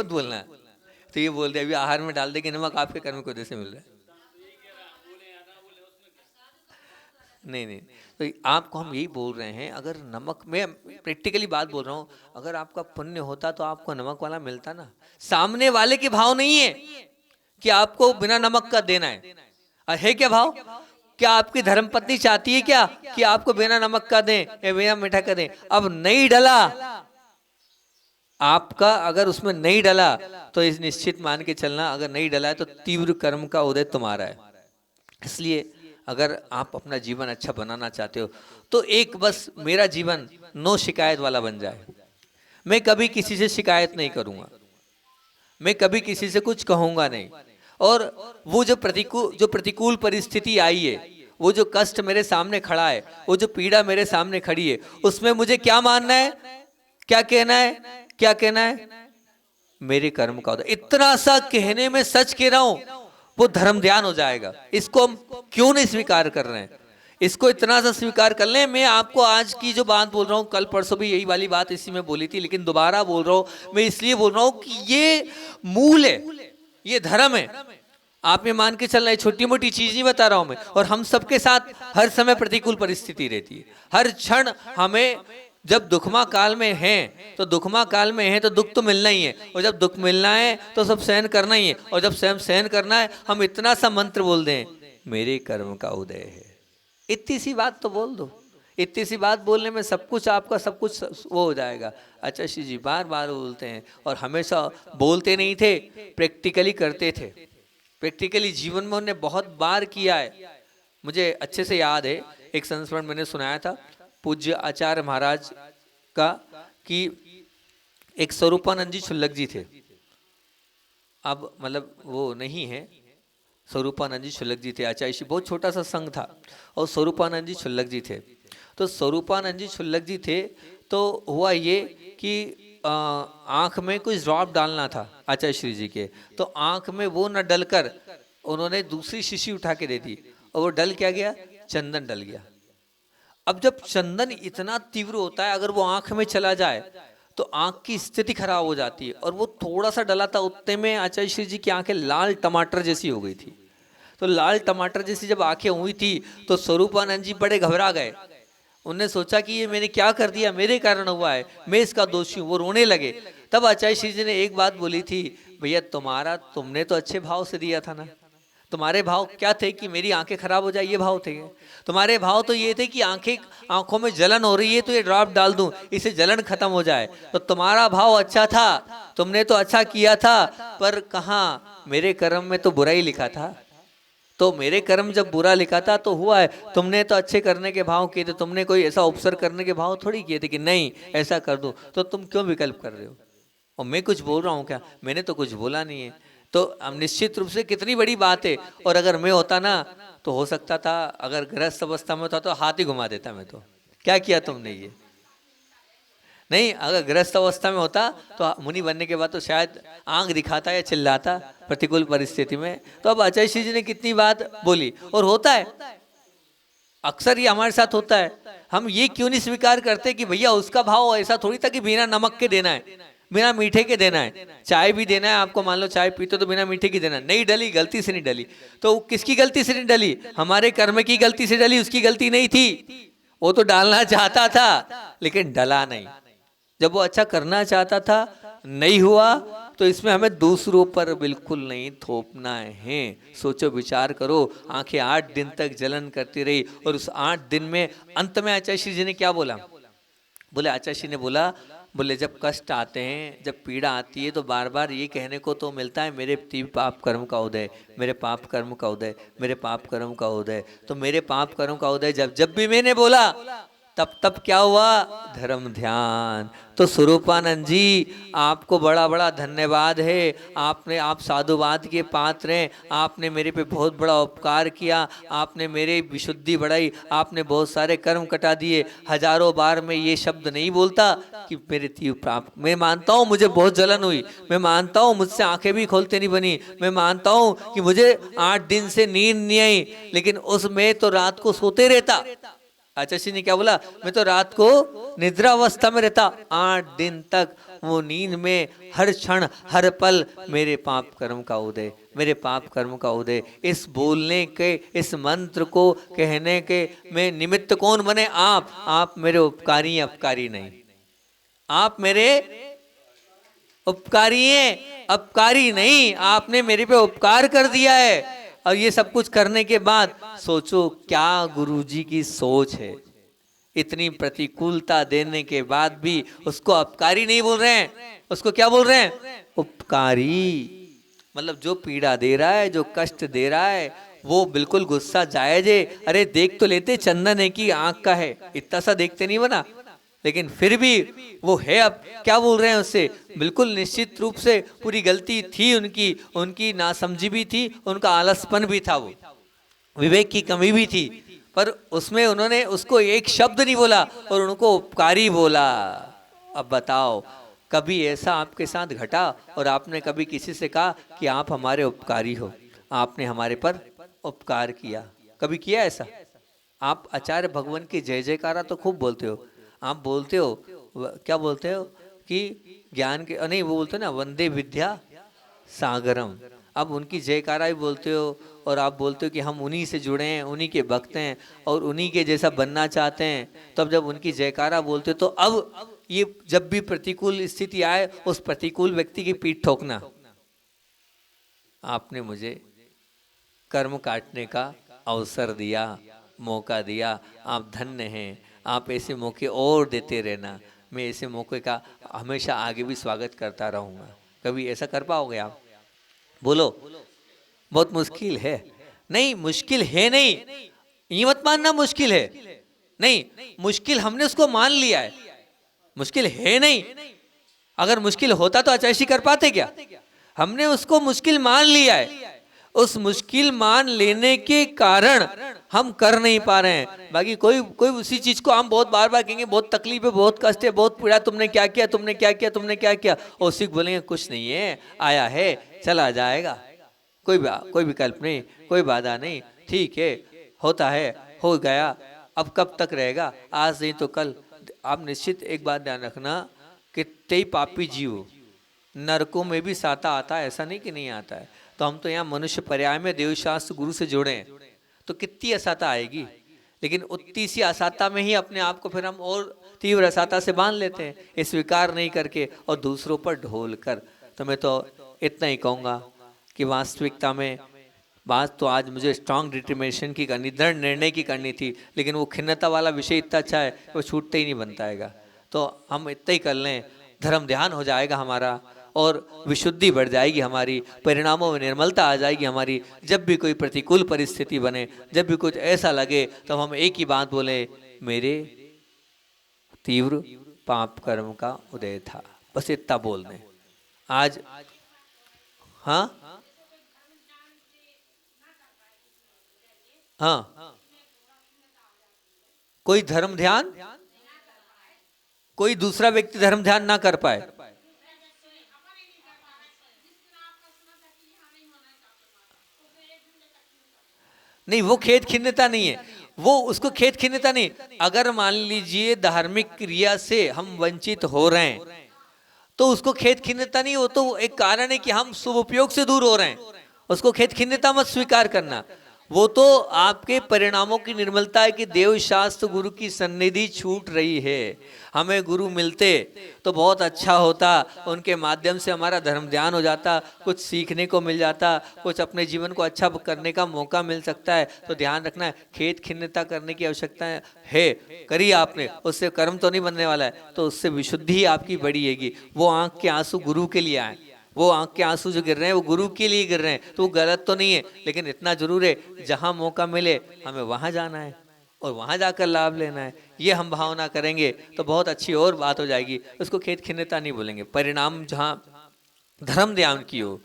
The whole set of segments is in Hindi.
मत बोलना है। तो ये बोल दे अभी आहार में डाल दे कि नमक आपके कर्म की वजह से मिल रहा है। नहीं नहीं, तो आपको हम यही बोल रहे हैं, अगर नमक, मैं प्रैक्टिकली बात बोल रहा हूँ, अगर आपका पुण्य होता तो आपको नमक वाला मिलता ना। सामने वाले के भाव नहीं है कि आपको बिना नमक का देना है। है क्या भाव? क्या आपकी धर्मपत्नी चाहती है क्या कि आपको बिना नमक का दें या बिना मीठा का दें? अब नहीं डला आपका, अगर उसमें नहीं डला तो इस निश्चित मान के चलना, अगर नहीं डला है तो तीव्र कर्म का उदय तुम्हारा है। इसलिए अगर आप अपना जीवन अच्छा बनाना चाहते हो तो एक बस मेरा जीवन नो शिकायत वाला बन जाए। मैं कभी किसी से शिकायत नहीं करूंगा, मैं कभी किसी से कुछ कहूंगा नहीं। और वो जो प्रतिकूल परिस्थिति आई है, वो जो कष्ट मेरे सामने खड़ा है, वो जो पीड़ा मेरे सामने खड़ी है, उसमें मुझे क्या मानना है, क्या कहना है, क्या कहना है? मेरे कर्म का उदय। इतना सा कहने में सच कह रहा हूं, वो धर्म ध्यान हो जाएगा। इसको हम क्यों नहीं स्वीकार कर रहे हैं? इसको इतना सा स्वीकार कर लें। मैं आपको आज की जो बात बोल रहा हूं, कल परसों भी यही वाली बात इसी में बोली थी, लेकिन दोबारा बोल रहा हूं। मैं इसलिए बोल रहा हूं कि ये मूल है, ये धर्म है। आप ये मान के चलना है, छोटी मोटी चीज नहीं बता रहा हूं मैं। और हम सबके साथ हर समय प्रतिकूल परिस्थिति रहती है, हर क्षण हमें। जब दुखमा काल में हैं तो दुखमा काल में हैं तो दुख तो मिलना ही है, और जब दुख मिलना है तो सब सहन करना ही है। और जब स्वयं सहन करना है, हम इतना सा मंत्र बोल दें, मेरे कर्म का उदय है। इतनी सी बात तो बोल दो। इतनी सी बात बोलने में सब कुछ आपका, सब कुछ वो हो जाएगा। अच्छा श्री जी बार बार बोलते हैं, और हमेशा बोलते नहीं थे, प्रैक्टिकली करते थे। प्रैक्टिकली जीवन में उन्होंने बहुत बार किया है। मुझे अच्छे से याद है, एक संस्मरण मैंने सुनाया था पूज्य आचार्य महाराज का, कि एक स्वरूपानंद जी छुल्लक जी थे। अब मतलब वो नहीं है, स्वरूपानंद जी छुल्लक जी थे। आचार्य श्री, बहुत छोटा सा संघ था और स्वरूपानंद जी छुल्लक जी थे। तो स्वरूपानंद जी छुल्लक जी थे, तो हुआ ये कि आंख में कुछ ड्रॉप डालना था आचार्य श्री जी के। तो आंख में वो न डलकर उन्होंने दूसरी शीशी उठा के दे दी, और वो डल क्या गया? चंदन डल गया। अब जब चंदन इतना तीव्र होता है, अगर वो आंख में चला जाए तो आंख की स्थिति खराब हो जाती है। और वो थोड़ा सा डला था, उतने में आचार्य श्री जी की आंखें लाल टमाटर जैसी हो गई थी। तो लाल टमाटर जैसी जब आंखें हुई थी तो स्वरूपानंद जी बड़े घबरा गए। उनने सोचा कि ये मैंने क्या कर दिया, मेरे कारण हुआ है, मैं इसका दोषी हूँ। वो रोने लगे। तब आचार्य श्री जी ने एक बात बोली थी, भैया तुमने तो अच्छे भाव से दिया था ना। तुम्हारे भाव क्या थे कि मेरी आंखें खराब हो जाए, ये भाव थे? तुम्हारे भाव तो ये थे कि आंखों में जलन हो रही है तो ये ड्रॉप डाल दूं, इससे जलन खत्म हो जाए। तो तुम्हारा भाव अच्छा था, तुमने तो अच्छा किया था, पर कहाँ, मेरे कर्म में तो बुरा ही लिखा था। तो मेरे कर्म जब बुरा लिखा था तो हुआ है। तुमने तो अच्छे करने के भाव किए थे, तुमने कोई ऐसा उपसर्ग करने के भाव थोड़ी किए थे कि नहीं ऐसा कर दूं। तो तुम क्यों विकल्प कर रहे हो? और मैं कुछ बोल रहा हूँ क्या? मैंने तो कुछ बोला नहीं है। तो हम निश्चित रूप से कितनी बड़ी बात है। और अगर मैं होता ना, तो हो सकता था, अगर गृहस्थ अवस्था में होता तो हाथ ही घुमा देता मैं तो। क्या किया तुमने ये? नहीं, अगर गृहस्थ अवस्था में होता तो मुनि बनने के बाद तो शायद आंख दिखाता या चिल्लाता प्रतिकूल परिस्थिति में। तो अब आचार्य श्री जी ने कितनी बात बोली। और होता है, अक्सर ये हमारे साथ होता है। हम ये क्यों नहीं स्वीकार करते कि भैया उसका भाव ऐसा थोड़ी था कि बिना नमक के देना है, बिना मीठे के देना है। चाय भी देना है आपको, मान लो चाय पीते तो बिना मीठे की देना। नहीं डली, गलती से नहीं डली। तो किसकी गलती से नहीं डली? हमारे कर्म की गलती से डली, उसकी गलती नहीं थी। वो तो डालना चाहता था लेकिन डला नहीं। जब वो अच्छा करना चाहता था, नहीं हुआ, तो इसमें हमें दूसरों पर बिल्कुल नहीं थोपना है। सोचो, विचार करो। आंखें 8 दिन तक जलन करती रही, और उस 8 दिन में अंत में आचार्य श्री जी ने क्या बोला? बोले, आचार्य श्री ने बोला, बोले जब कष्ट आते हैं, जब पीड़ा आती है, तो बार बार ये कहने को तो मिलता है, मेरे पाप कर्म का उदय, मेरे पाप कर्म का उदय, मेरे पाप कर्म का उदय। तो मेरे पाप कर्म का उदय जब जब भी मैंने बोला, तब तब क्या हुआ? धर्म ध्यान। तो स्वरूपानंद जी, आपको बड़ा बड़ा धन्यवाद है। आप साधुवाद के पात्र हैं। आपने मेरे पे बहुत बड़ा उपकार किया। आपने मेरी विशुद्धि बढ़ाई। आपने बहुत सारे कर्म कटा दिए। हजारों बार मैं ये शब्द नहीं बोलता कि मेरे तीव्र पाप। मैं मानता हूँ मुझे बहुत जलन हुई, मैं मानता हूँ मुझसे आंखें भी खोलते नहीं बनी, मैं मानता हूँ कि मुझे 8 दिन से नींद नहीं आई, लेकिन उसमें तो रात को सोते रहता। आचार्य ने क्या बोला, मैं तो रात को निद्रा अवस्था में रहता, 8 दिन तक वो नींद में हर क्षण हर पल मेरे पाप कर्म का उदय, मेरे पाप कर्म का उदय। इस बोलने के, इस मंत्र को कहने के में निमित्त कौन बने? आप मेरे उपकारी हैं, अपकारी नहीं। आप मेरे उपकारी हैं, अपकारी नहीं। आपने मेरे पे उपकार कर दिया है। और ये सब कुछ करने के बाद सोचो क्या गुरुजी की सोच है। इतनी प्रतिकूलता देने के बाद भी उसको अपकारी नहीं बोल रहे हैं, उसको क्या बोल रहे हैं? उपकारी। मतलब जो पीड़ा दे रहा है, जो कष्ट दे रहा है, वो बिल्कुल गुस्सा जायज है। अरे देख तो लेते, चंदन है कि आंख का है, इतना सा देखते नहीं बना, लेकिन फिर भी वो है। अब क्या बोल रहे हैं उससे? बिल्कुल निश्चित रूप से पूरी गलती थी उनकी नासमझी भी थी, उनका आलसपन भी था, वो विवेक की कमी भी थी, पर उसमें उन्होंने उसको एक शब्द नहीं बोला और उनको उपकारी बोला। अब बताओ, कभी ऐसा आपके साथ घटा और आपने कभी किसी से कहा कि आप हमारे उपकारी हो, आपने हमारे पर उपकार किया? कभी किया ऐसा? आप आचार्य भगवान की जय जयकारा तो खूब बोलते हो, आप बोलते हो, क्या बोलते हो कि ज्ञान के नहीं, वो बोलते हो ना, वंदे विद्या सागरम। अब उनकी जयकारा भी बोलते हो और आप बोलते हो कि हम उन्हीं से जुड़े हैं, उन्हीं के भक्त हैं और उन्हीं के जैसा बनना चाहते हैं। तब जब उनकी जयकारा बोलते हो तो अब ये जब भी प्रतिकूल स्थिति आए, उस प्रतिकूल व्यक्ति की पीठ ठोकना। आपने मुझे कर्म काटने का अवसर दिया, मौका दिया, आप धन्य हैं। आप ऐसे मौके और देते रहना, मैं ऐसे मौके का हमेशा आगे भी स्वागत करता रहूँगा। कभी ऐसा कर पाओगे आप? बोलो। बहुत मुश्किल है। नहीं, मुश्किल है नहीं, ये मत मानना मुश्किल है। नहीं, मुश्किल हमने उसको मान लिया है, मुश्किल है नहीं। अगर मुश्किल होता तो आचार्य कर पाते क्या? हमने उसको मुश्किल मान लिया है। उस मुश्किल मान लेने के कारण हम कर नहीं पा रहे हैं। बाकी कोई उसी चीज को हम बहुत बार बार कहेंगे, बहुत तकलीफ है, बहुत कष्ट है, बहुत पीड़ा, तुमने क्या किया, तुमने क्या किया, तुमने क्या किया, और उसी को बोलेंगे कुछ नहीं है, आया है चला जाएगा, कोई विकल्प नहीं, कोई बाधा नहीं, ठीक है, होता है, हो गया, अब कब तक रहेगा, आज नहीं तो कल। आप निश्चित एक बात ध्यान रखना, कितने पापी जीव, नरकों में भी साता आता है, ऐसा नहीं कि नहीं आता है। तो हम तो यहाँ मनुष्य पर्याय में देवशास्त्र गुरु से जुड़े हैं, तो कितनी असाता आएगी, लेकिन उतनी सी असाता में ही अपने आप को फिर हम और तीव्र असाता से बांध लेते हैं, ये स्वीकार नहीं करके और दूसरों पर ढोल कर। तो मैं तो इतना ही कहूँगा कि वास्तविकता में बात तो आज मुझे स्ट्रांग डिटर्मिनेशन की करनी, दृढ़ निर्णय की करनी थी, लेकिन वो खिन्नता वाला विषय इतना अच्छा है वो छूटते ही नहीं बनता है। तो हम इतना ही कर लें, धर्म ध्यान हो जाएगा हमारा और विशुद्धि बढ़ जाएगी हमारी, परिणामों में निर्मलता आ जाएगी हमारी। जब भी कोई प्रतिकूल परिस्थिति बने, जब भी कुछ ऐसा लगे, तो हम एक ही बात बोले, मेरे तीव्र पाप कर्म का उदय था, बस इतना बोल दें आज। हाँ हाँ, कोई धर्म ध्यान, कोई दूसरा व्यक्ति धर्म ध्यान ना कर पाए, नहीं वो खेद खिन्नता नहीं है, वो उसको खेद खिन्नता नहीं। अगर मान लीजिए धार्मिक क्रिया से हम वंचित हो रहे हैं तो उसको खेद खिन्नता नहीं, हो तो एक कारण है कि हम शुभ उपयोग से दूर हो रहे हैं, उसको खेद खिन्नता मत स्वीकार करना। वो तो आपके परिणामों की निर्मलता है कि देव शास्त्र गुरु की सन्निधि छूट रही है। हमें गुरु मिलते तो बहुत अच्छा होता, उनके माध्यम से हमारा धर्म ध्यान हो जाता, कुछ सीखने को मिल जाता, कुछ अपने जीवन को अच्छा करने का मौका मिल सकता है। तो ध्यान रखना है, खेद खिन्नता करने की आवश्यकता है, करिए आपने, उससे कर्म तो नहीं बनने वाला है, तो उससे विशुद्धि आपकी बढ़ेगी। वो आंख के आंसू गुरु के लिए आए, वो आंख के आंसू जो गिर रहे हैं वो गुरु के लिए गिर रहे हैं, तो वो गलत तो नहीं है, लेकिन इतना जरूर है जहां मौका मिले हमें वहां जाना है और वहां जाकर लाभ लेना है। ये हम भावना करेंगे तो बहुत अच्छी और बात हो जाएगी, उसको खेद खिन्नता नहीं बोलेंगे। परिणाम जहां धर्म ध्यान की हो,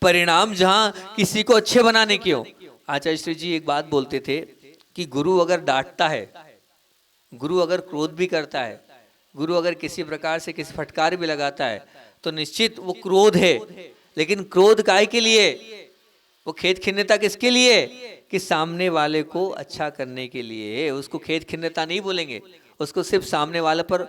परिणाम जहां किसी को अच्छे बनाने की हो। आचार्य श्री जी एक बात बोलते थे कि गुरु अगर डांटता है, गुरु अगर क्रोध भी करता है, गुरु अगर किसी प्रकार से किसी फटकार भी लगाता है, तो निश्चित वो क्रोध है, लेकिन क्रोध काय के लिए, वो खेद खिन्नता किसके लिए? कि सामने वाले को अच्छा करने के लिए, उसको खेद खिन्नता नहीं बोलेंगे, उसको सिर्फ सामने वाले पर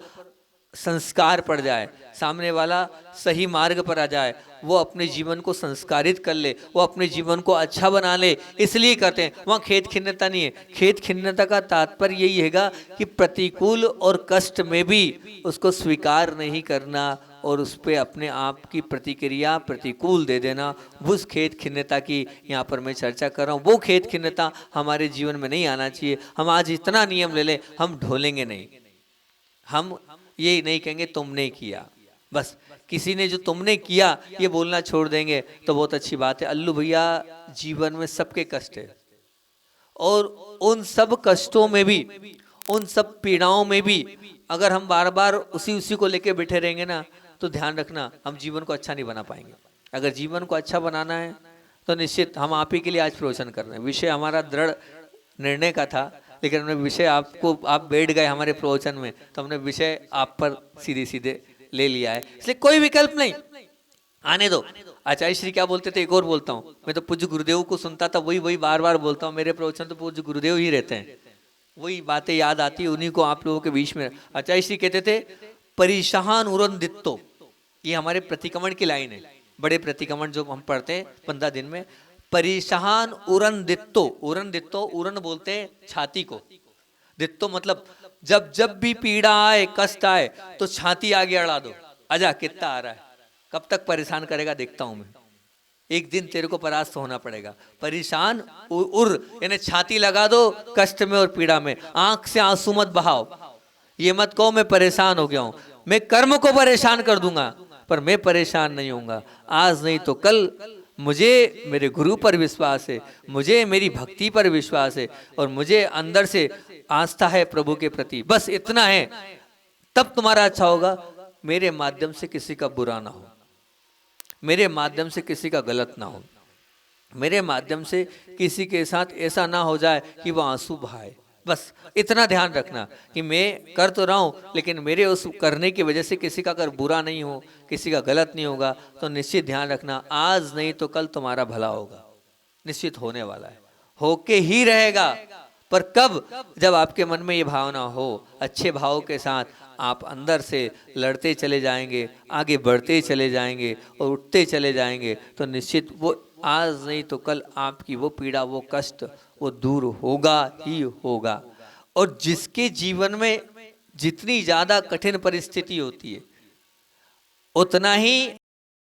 संस्कार पड़ जाए, सामने वाला सही मार्ग पर आ जाए, वो अपने जीवन को संस्कारित कर ले, वो अपने जीवन को अच्छा बना ले, इसलिए करते हैं। वहाँ खेद खिन्नता नहीं है। खेद खिन्नता का तात्पर्य यही हैगा कि प्रतिकूल और कष्ट में भी उसको स्वीकार नहीं करना और उस पर अपने आप की प्रतिक्रिया प्रतिकूल दे देना, उस खेद खिन्नता की यहाँ पर मैं चर्चा कर रहा हूँ। वो खेद खिन्नता हमारे जीवन में नहीं आना चाहिए। हम आज इतना नियम ले लें, हम ढोलेंगे नहीं, हम ये नहीं कहेंगे तुमने किया, बस किसी ने जो तुमने किया ये बोलना छोड़ देंगे तो बहुत अच्छी बात है। अल्लू भैया, जीवन में सबके कष्ट है और उन सब कष्टों में भी, उन सब पीड़ाओं में भी अगर हम बार बार उसी को लेके बैठे रहेंगे ना, तो ध्यान रखना हम जीवन को अच्छा नहीं बना पाएंगे। अगर जीवन को अच्छा बनाना है तो निश्चित, हम आप ही के लिए आज प्रवचन कर रहे हैं, विषय हमारा दृढ़ निर्णय का था, लेकिन हमने विषय आपको, आप बैठ गए हमारे प्रवचन में तो हमने विषय आप पर सीधे सीधे ले लिया है, इसलिए कोई विकल्प नहीं, आने दो। आचार्य श्री क्या बोलते थे, एक और बोलता हूँ, मैं तो पूज्य गुरुदेव को सुनता था, वही बार बार बोलता हूँ, मेरे प्रवचन तो पूज्य गुरुदेव ही रहते हैं, वही बातें याद आती है, उन्हीं को आप लोगों के बीच में। आचार्य श्री कहते थे परिशाहान उरंदित्तो, ये हमारे प्रतिक्रमण की लाइन है, बड़े प्रतिक्रमण जो हम पढ़ते हैं 15 दिन में। परिशाहान उरन दित्तो, उरन दित्तो, उरन बोलते हैं छाती को, दित्तो मतलब जब जब भी पीड़ा आए, कष्ट आए तो छाती आगे अड़ा दो, आजा कितना आ रहा है, कब तक परेशान करेगा देखता हूं मैं, एक दिन तेरे को परास्त होना पड़ेगा। परेशान उर यानी छाती लगा दो कष्ट में और पीड़ा में, आंख से आंसू मत बहाओ, ये मत कहो मैं परेशान हो गया हूं, मैं कर्म को परेशान कर दूंगा पर मैं परेशान नहीं होऊंगा। आज नहीं तो कल मुझे मेरे गुरु पर विश्वास है, मुझे मेरी भक्ति पर विश्वास है और मुझे अंदर से आस्था है प्रभु के प्रति, बस इतना है, तब तुम्हारा अच्छा होगा। मेरे माध्यम से किसी का बुरा ना हो, मेरे माध्यम से किसी का गलत ना हो, मेरे माध्यम से किसी के साथ ऐसा ना हो जाए कि वो आंसू बहाए, बस इतना ध्यान रखना कि मैं कर तो रहा हूँ लेकिन मेरे उस करने की वजह से किसी का अगर बुरा नहीं हो, किसी का गलत नहीं होगा, तो निश्चित ध्यान रखना आज नहीं तो कल तुम्हारा भला होगा, निश्चित होने वाला है, होके ही रहेगा। पर कब, जब आपके मन में ये भावना हो, अच्छे भाव के साथ आप अंदर से लड़ते चले जाएंगे, आगे बढ़ते चले जाएंगे और उठते चले जाएंगे, तो निश्चित वो आज नहीं तो कल आपकी वो पीड़ा, वो कष्ट वो दूर होगा ही होगा। और जिसके जीवन में जितनी ज्यादा कठिन परिस्थिति होती है, उतना ही